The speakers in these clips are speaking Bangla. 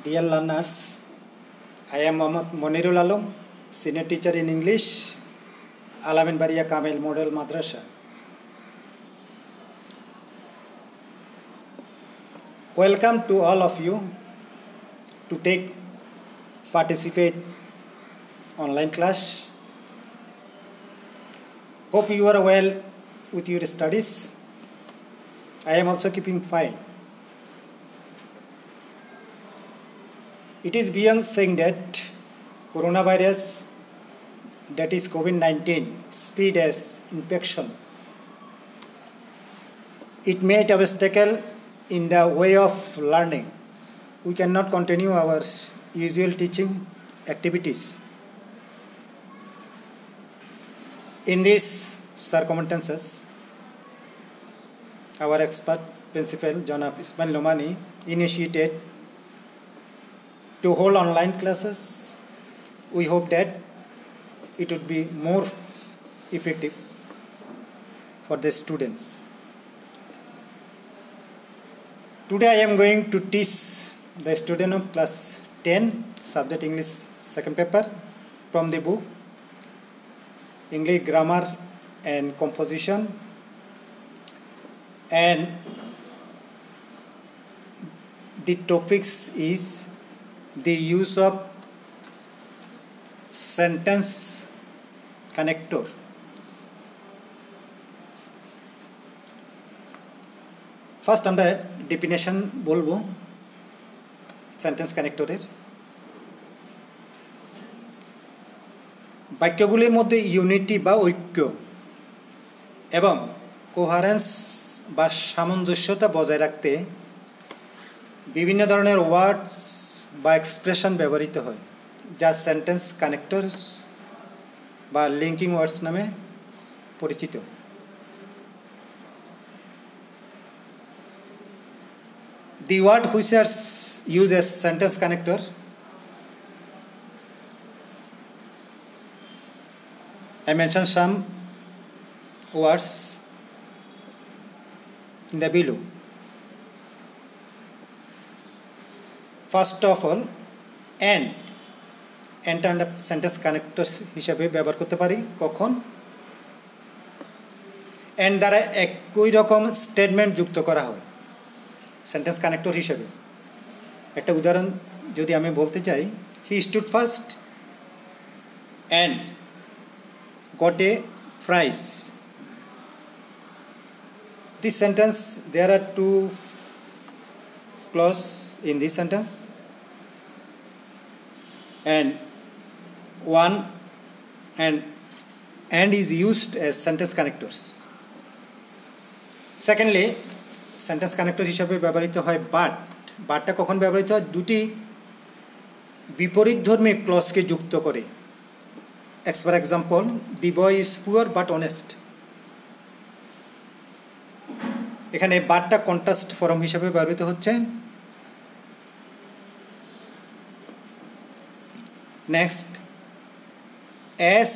Dear learners, I am Mohammad Monirul Alam, Senior Teacher in English, Alamin Baria Kamil Model Madrasa. Welcome to all of you to participate online class. Hope you are well with your studies. I am also keeping fine. It is beyond saying that coronavirus, that is COVID-19, spread as infection. It made an obstacle in the way of learning. We cannot continue our usual teaching activities. In these circumstances, our expert principal, Janab Ismail Lomani, initiated to hold online classes. We hope that it would be more effective for the students. Today I am going to teach the student of class 10, subject English second paper, from the book English Grammar and Composition, and the topics is the use of sentence connector. First আমরা definition বলবো সেন্টেন্স কানেক্টরের। বাক্যগুলির মধ্যে ইউনিটি বা ঐক্য এবং কোহারেন্স বা সামঞ্জস্যতা বজায় রাখতে বিভিন্ন ধরনের ওয়ার্ডস বা এক্সপ্রেশন ব্যবহৃত হয়, যা সেন্টেন্স কানেক্টরস বা লিঙ্কিং ওয়ার্ডস নামে পরিচিত। The word which is used as sentence connector I mentioned some words in the below. First of all, and আমরা সেন্টেন্স কানেক্টর হিসাবে ব্যবহার করতে পারি কখন? and দ্বারা একই রকম স্টেটমেন্ট যুক্ত করা হয় সেন্টেন্স কানেক্টর হিসেবে। একটা উদাহরণ যদি আমি বলতে চাই, হি stood first and got a prize. This sentence, there are two clauses in this sentence, and one and is used as sentence connectors. Secondly, sentence connector হিসাবে ব্যবহৃত হয় বাটটা কখন ব্যবহৃত হয়? দুটি বিপরীতধর্মী ক্লজকে যুক্ত করে। For example, the boy is poor but honest. এখানে বাটটা কন্ট্রাস্ট ফর্ম হিসাবে ব্যবহৃত হচ্ছে। Next, S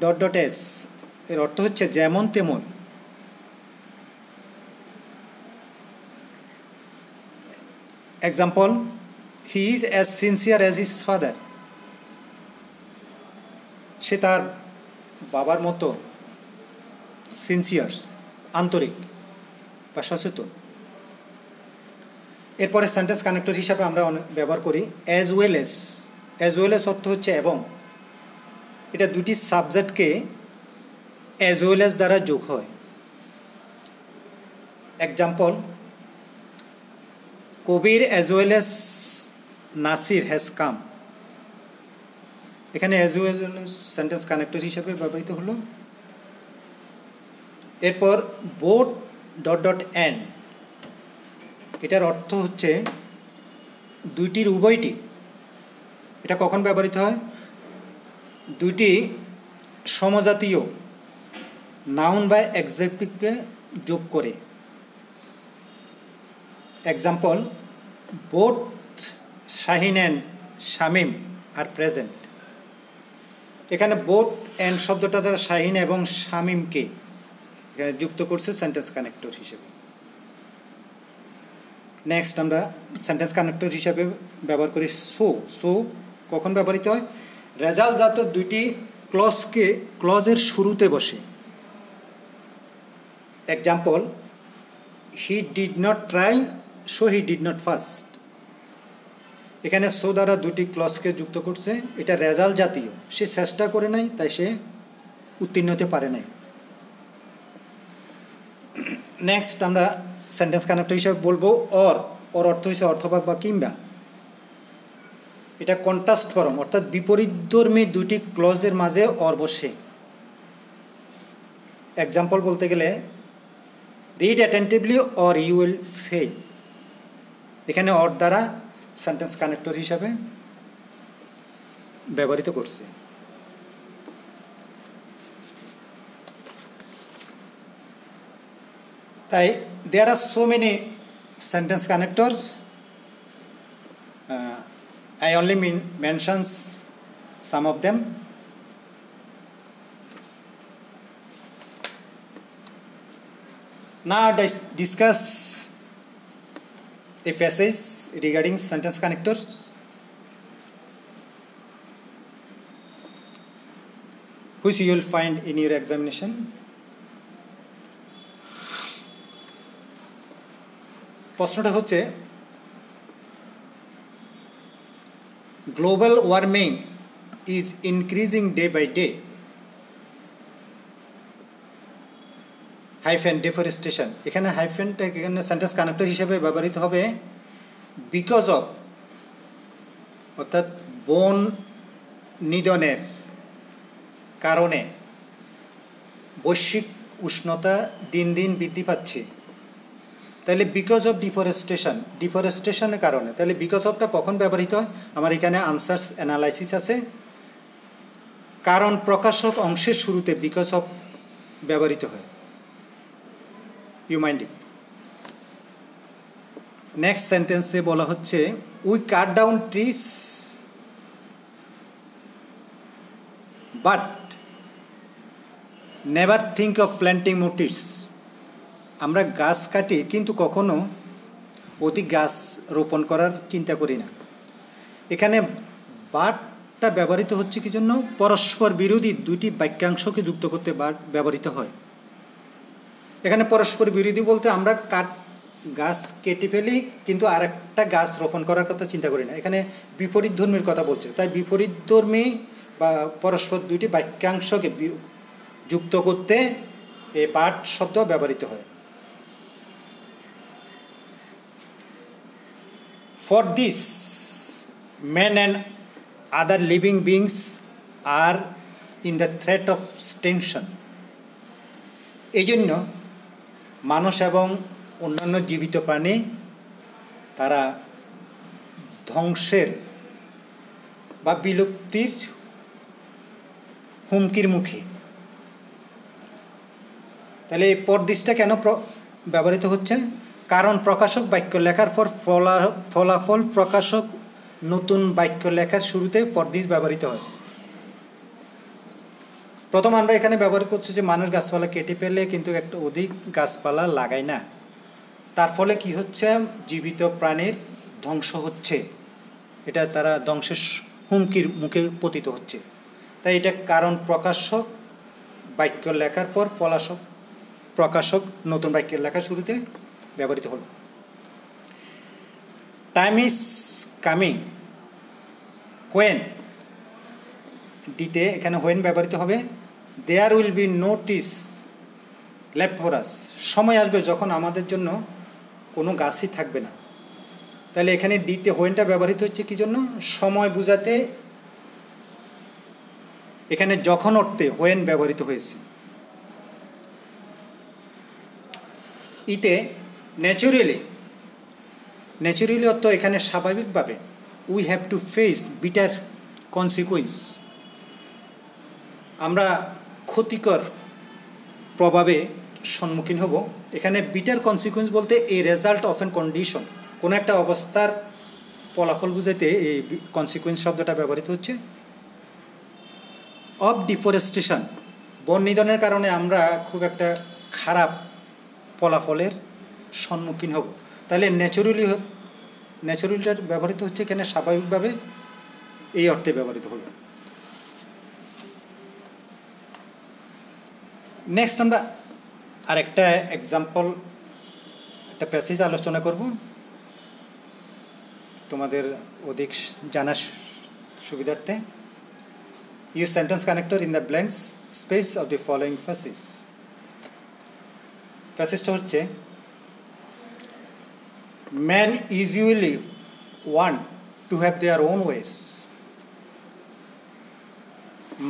dot dot S এর অর্থ হচ্ছে যেমন তেমন। Example, he is as sincere as his father. সে তার বাবার মতো সিনসিয়ার, আন্তরিক বা সচেতন। এরপরে সেন্টেন্স কানেক্টর হিসাবে আমরা ব্যবহার করি অ্যাজ ওয়েল এস অর্থ হচ্ছে এবং। এটা দুটি সাবজেক্টকে অ্যাজ ওয়েল এস দ্বারা যোগ হয়। Example, Kabir as well as Nasir has come. এখানে as well as sentence connector হিসেবে ব্যবহৃত হলো। এরপর বোথ ডট ডট অ্যান্ড, এটার অর্থ হচ্ছে দুইটির উভয়টি। এটা কখন ব্যবহৃত হয়? দুইটি সমজাতীয় নাউন বা অ্যাডজেক্টিভকে যোগ করে। Example, both Shahin and Shamim are present. এখানে বোথ অ্যান্ড শব্দটা দ্বারা শাহিন এবং শামিমকে যুক্ত করছে সেন্টেন্স কানেক্টর হিসেবে। নেক্সট আমরা সেন্টেন্স কানেক্টর হিসাবে ব্যবহার করি সো। সো কখন ব্যবহৃত হয়? রেজাল্ট জাত দুইটি ক্লজের শুরুতে বসে। Example, he did not try, so he did not first. এখানে সো দ্বারা দুটি ক্লজকে যুক্ত করছে, এটা রেজাল্ট জাতীয়, সে চেষ্টা করে নাই তাই সে উত্তীর্ণ হতে পারে নাই। নেক্সট আমরা সেন্টেন্স কানেক্টর হিসাবে বলবো অর। অর অর্থ হচ্ছে অথবা বা কিংবা। এটা কন্ট্রাস্ট ফর্ম, অর্থাৎ বিপরীতধর্মী দুটি ক্লজের মাঝে অর বসে। এক্সাম্পল বলতে গেলে read attentively or you will fail. এখানে অর দ্বারা সেন্টেন্স কানেক্টর হিসাবে ব্যবহৃত করছে। তাই there are so many sentence connectors, I only mentions some of them. Now let's discuss a passage regarding sentence connectors. Which you will find in your examination. প্রশ্নটা হচ্ছে global warming is increasing day by day, hyphen deforestation. এখানে হাইফেনটা এখানে সেন্টেন্স কানেক্টর হিসেবে ব্যবহৃত হবে বিকজ অফ, অর্থাৎ বন নিধনের কারণে বৈশ্বিক উষ্ণতা দিন দিন বৃদ্ধি পাচ্ছে। তাহলে বিকজ অফ ডিফরেস্টেশনের কারণে, তাহলে বিকজ অফটা কখন ব্যবহৃত হয়? আমার এখানে আনসার্স অ্যানালাইসিস আছে। কারণ প্রকাশক অংশের শুরুতে বিকজ অফ ব্যবহৃত হয়। You mind it. নেক্সট সেন্টেন্সে বলা হচ্ছে we cut down trees but never think of planting more trees. আমরা গাছ কাটি কিন্তু কখনো অধিক গাছ রোপণ করার চিন্তা করি না। এখানে বাটটা ব্যবহৃত হচ্ছে কি জন্য? পরস্পর বিরোধী দুটি বাক্যাংশকে যুক্ত করতে বাট ব্যবহৃত হয়। এখানে পরস্পর বিরোধী বলতে আমরা গাছ কেটে ফেলি কিন্তু আরেকটা গাছ রোপণ করার কথা চিন্তা করি না। এখানে বিপরীতধর্মীর কথা বলছে, তাই বিপরীতধর্মী বা পরস্পর দুটি বাক্যাংশকে যুক্ত করতে এই বাট শব্দ ব্যবহৃত হয়। For this, men and other living beings are in the threat of extinction. এই জন্য মানুষ এবং অন্যান্য জীবিত প্রাণী তারা ধ্বংসের বা বিলুপ্তির হুমকির মুখে। তাহলে এই পরদিশটা কেন ব্যবহৃত হচ্ছে? কারণ প্রকাশক বাক্য লেখার পর ফলাফল প্রকাশক নতুন বাক্য লেখার শুরুতে পরদিশ ব্যবহৃত হয়। প্রথম আমরা এখানে ব্যবহার করছি যে মানুষ গাছপালা কেটে ফেলে কিন্তু একটা অধিক গাছপালা লাগায় না, তার ফলে কি হচ্ছে? জীবিত প্রাণীর ধ্বংস হচ্ছে, এটা তারা ধ্বংসের হুমকির মুখে পতিত হচ্ছে। তাই এটা কারণ প্রকাশক বাক্য লেখার পর প্রকাশক নতুন বাক্য লেখার শুরুতে ব্যবহৃত হল। টাইম ইজ কামিং, হোয়েন ডিতে এখানে হোয়েন ব্যবহৃত হবে। There will be notice left for us, সময় আসবে যখন আমাদের জন্য কোনো গাছই থাকবে না। তাহলে এখানে ডিতে হোয়েনটা ব্যবহৃত হচ্ছে কি জন্য? সময় বোঝাতে এখানে যখন অর্থে হোয়েন ব্যবহৃত হয়েছে। ইতে ন্যাচুরালি অর্থ এখানে স্বাভাবিকভাবে। We have to face bitter consequence, আমরা ক্ষতিকর প্রভাবে সম্মুখীন হব। এখানে বিটার কনসিকুয়েন্স বলতে এই রেজাল্ট অফ এন কন্ডিশন, কোনো একটা অবস্থার ফলাফল বুঝাইতে এই কনসিকুয়েন্স শব্দটা ব্যবহৃত হচ্ছে। অফ ডিফরেস্টেশন, বন নিধনের কারণে আমরা খুব একটা খারাপ ফলাফলের সম্মুখীন হব। তাহলে ন্যাচুরালিটার ব্যবহৃত হচ্ছে এখানে স্বাভাবিকভাবে, এই অর্থে ব্যবহৃত হলো। নেক্সট আমরা আরেকটা এক্সাম্পল, একটা প্যাসেজ আলোচনা করব তোমাদের অধিক জানার সুবিধার্থে। Use sentence connector in the blank space of the following phrases. প্যাসেজটা হচ্ছে, man usually want to have their own ways.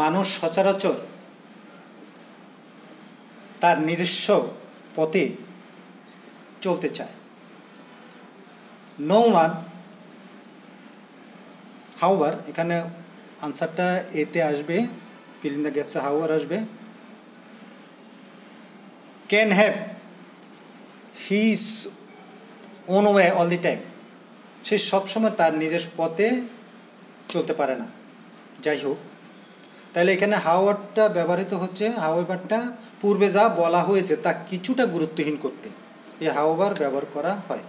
মানুষ সচরাচর তার নিজস্ব পথে চলতে চায়। নো ওয়ান, হাউভার, এখানে আনসারটা এতে আসবে, ফিল ইন দ্য গ্যাপসে হাউভার আসবে, can have his own way all the time. সে সবসময় তার নিজের পথে চলতে পারে না। যাই হোক, তাহলে এখানে হাওয়ারটা ব্যবহৃত হচ্ছে, হাওয়ারটা পূর্বে যা বলা হয়েছে তা কিছুটা গুরুত্বহীন করতে এই হাওয়ার ব্যবহার করা হয়।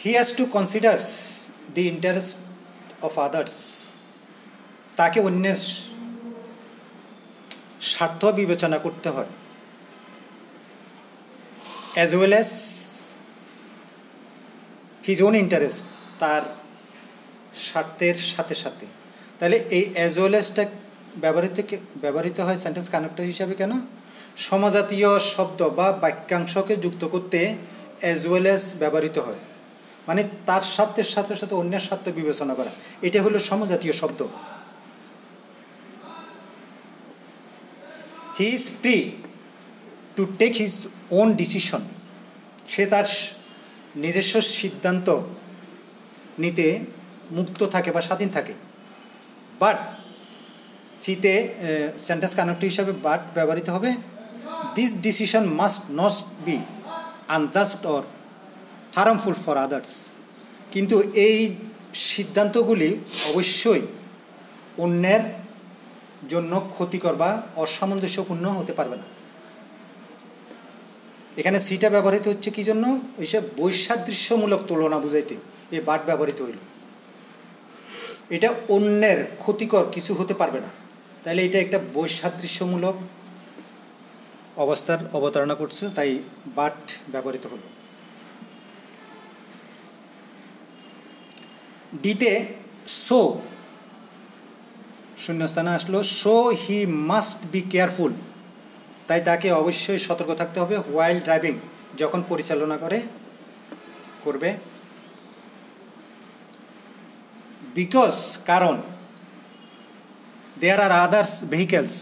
He has to considers the interest of others. তাকে অন্যের স্বার্থ বিবেচনা করতে হয়, as well as his own interest, তার স্বার্থের সাথে সাথে। তাহলে এই অ্যাজ ওয়েল অ্যাজটা ব্যবহৃত হয় সেন্টেন্স কানেক্টর হিসাবে। কেন? সমজাতীয় শব্দ বা বাক্যাংশকে যুক্ত করতে অ্যাজ ওয়েল অ্যাজ ব্যবহৃত হয়, মানে তার স্বার্থের সাথে সাথে অন্যের স্বার্থ বিবেচনা করা, এটা হলো সমজাতীয় শব্দ। He is free to take his own decision. সে তার নিজস্ব সিদ্ধান্ত নিতে মুক্ত থাকে বা স্বাধীন থাকে। বাট, সিতে সেন্টেন্স কানেক্টর হিসাবে বাট ব্যবহৃত হবে। This decision must not be unjust or harmful for others. কিন্তু এই সিদ্ধান্তগুলি অবশ্যই অন্যের জন্য ক্ষতিকর বা অসামঞ্জস্যপূর্ণ হতে পারবে না। এখানে সিটা ব্যবহৃত হচ্ছে কী জন্য? এইসব বৈসাদৃশ্যমূলক তুলনা বুঝাইতে এই বাট ব্যবহৃত হইল। এটা অন্যের ক্ষতিকর কিছু হতে পারবে না, তাহলে এটা একটা বৈসাদৃশ্যমূলক অবস্থার অবতারণা করছে, তাই বাট ব্যবহৃত হলো। ডিতে সো শূন্যস্থানে আসলো, so he must be careful. তাই তাকে অবশ্যই সতর্ক থাকতে হবে হোয়াইল ড্রাইভিং, যখন পরিচালনা করবে। বিকজ, কারণ, দেয়ার আর আদার্স ভেহিকেলস,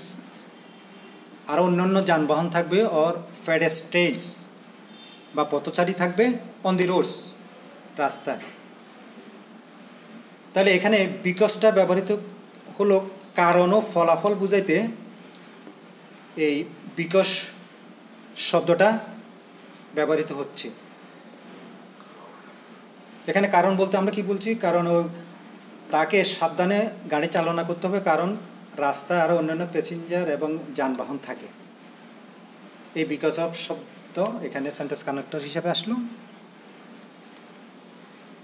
আরও অন্যান্য যানবাহন থাকবে, অর পেডেস্ট্রিয়ানস বা পথচারী থাকবে, অন দি রোডস, রাস্তায়। তাহলে এখানে বিকজটা ব্যবহৃত হলো কারণ ও ফলাফল বুঝাইতে এই বিকজ শব্দটা ব্যবহৃত হচ্ছে। এখানে কারণ বলতে আমরা কি বলছি? কারণ তাকে সাবধানে গাড়ি চালনা করতে হবে, কারণ রাস্তায় আরও অন্যান্য প্যাসেঞ্জার এবং যানবাহন থাকে। এই বিকজ অফ শব্দ এখানে সেন্টেন্স কানেক্টর হিসাবে আসলো।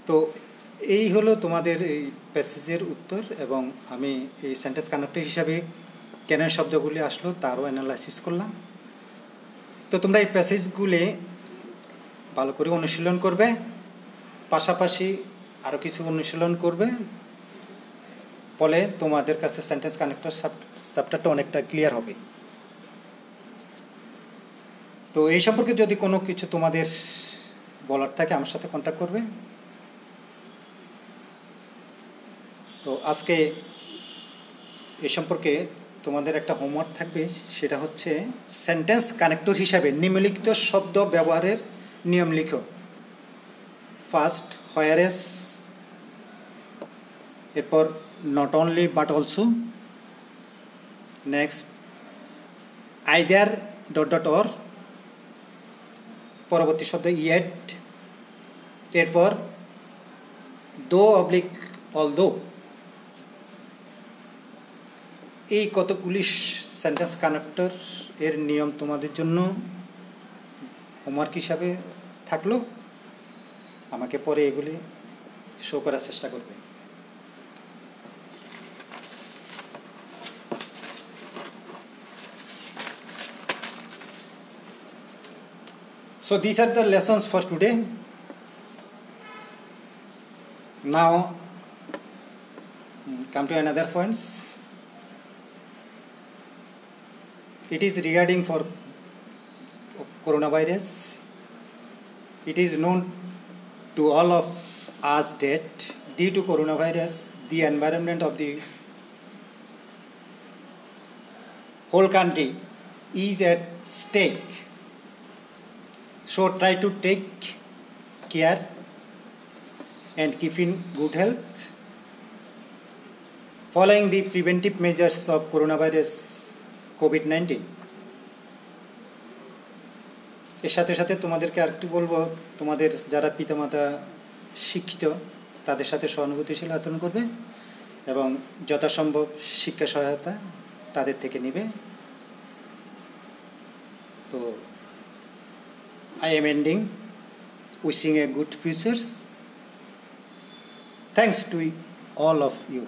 তো এই হলো তোমাদের এই প্যাসেজের উত্তর, এবং আমি এই সেন্টেন্স কানেক্টর হিসাবে কেন শব্দগুলি আসলো তারও অ্যানালাইসিস করলাম। তো তোমরা এই প্যাসেজগুলি ভালো করে অনুশীলন করবে, পাশাপাশি আরও কিছু অনুশীলন করবে, ফলে তোমাদের কাছে সেন্টেন্স কানেক্টর চ্যাপ্টারটা অনেকটা ক্লিয়ার হবে। তো এই সম্পর্কে যদি কোনো কিছু তোমাদের বলার থাকে আমার সাথে কন্ট্যাক্ট করবে। তো আজকে এই সম্পর্কে তোমাদের একটা হোমওয়ার্ক থাকবে, সেটা হচ্ছে সেন্টেন্স কানেক্টর হিসাবে নিম্নলিখিত শব্দ ব্যবহারের নিয়ম লিখো। ফার্স্ট, হোয়ারেস, এরপর not only but also, next either dot dot or, পরবর্তী শব্দ ইয়েট, এরপর দো অবলিক অলদো। এই কতগুলি সেন্টেন্স কানেক্টর এর নিয়ম তোমাদের জন্য হোমওয়ার্ক হিসাবে থাকলো, আমাকে পরে এগুলি শো করার চেষ্টা করবে। So these are the lessons for today. Now come to another points. It is regarding for coronavirus. It is known to all of us that due to coronavirus, the environment of the whole country is at stake. So try to take care and keep in good health, following the preventive measures of coronavirus COVID-19. এর সাথে সাথে তোমাদেরকে আরেকটু বলবো, তোমাদের যারা পিতামাতা শিক্ষিত তাদের সাথে সহানুভূতিশীল আচরণ করবে এবং যথাসম্ভব শিক্ষা সহায়তা তাদের থেকে নেবে। তো I am ending, wishing a good futures. Thanks to all of you.